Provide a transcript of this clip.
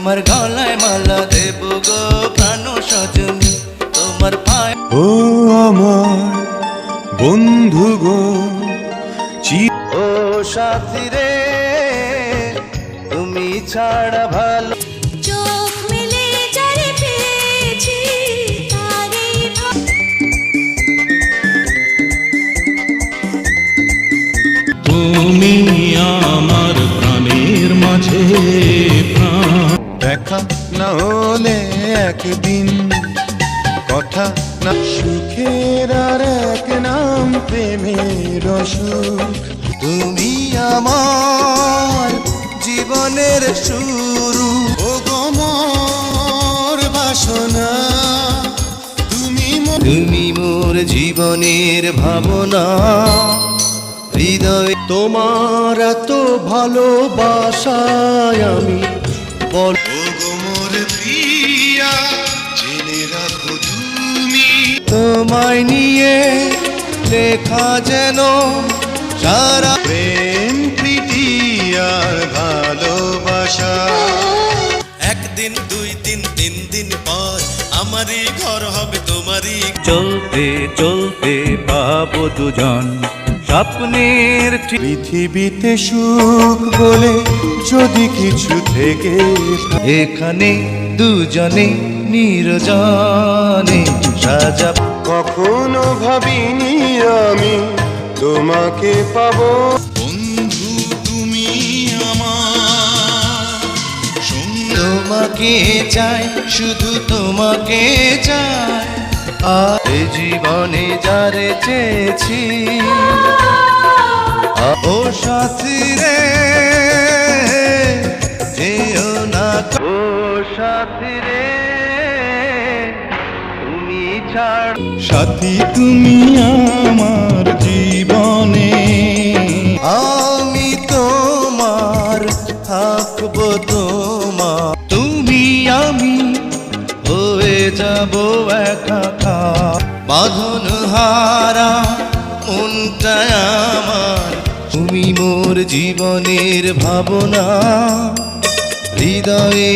তোমার গলায় মালা দেব গো প্রাণ সজনী তোমার পায়ে। ও আমার বন্ধু গো, ও সাথী রে তুমি ছাড়া ভালো। চোখ মেলে যারে পেয়েছি তারে তুমি আমার প্রাণের মাঝে প্রাণ। দেখা না হলে একদিন, কথা না সুখের আর এক নাম প্রেমের সুখ। তুমি আমার জীবনের শুরু, ও গো মোর বাসনা, তুমি মোর জীবনের ভাবনা। হৃদয় তোমার এত ভালোবাসায় আমি বল। ও গো মোর প্রিয়া, জেনে রাখো তুমি তোমায় নিয়ে লেখা যেন সারা প্রেম প্রীতি আর ভালোবাসা। একদিন দুই দিন তিন দিন পর আমারই ঘর হবে তোমারই। চলতে চলতে পাবো দুজন স্বপ্নের পৃথিবীতে সুখ বলে যদি কিছু থেকে এখানে দুজনে নির্জনে সাজা। কখনো ভাবিনি আমি তোমাকে পাবো। বন্ধু তুমি আমার তোমাকে চাই, শুধু তোমাকে চাই। আর এ জীবনে যারে চেয়েছি, ও সাথী রে যেও না। ও সাথী রে তুমি ছাড়। সাথী তুমি আমার জীবনে, আমি তোমার থাকবো তোমার। তুমি আমি হয়ে যাব একাকার, বাঁধন হারা মনটা আমার। তুমি মোর জীবনের ভাবনা, হৃদয়ে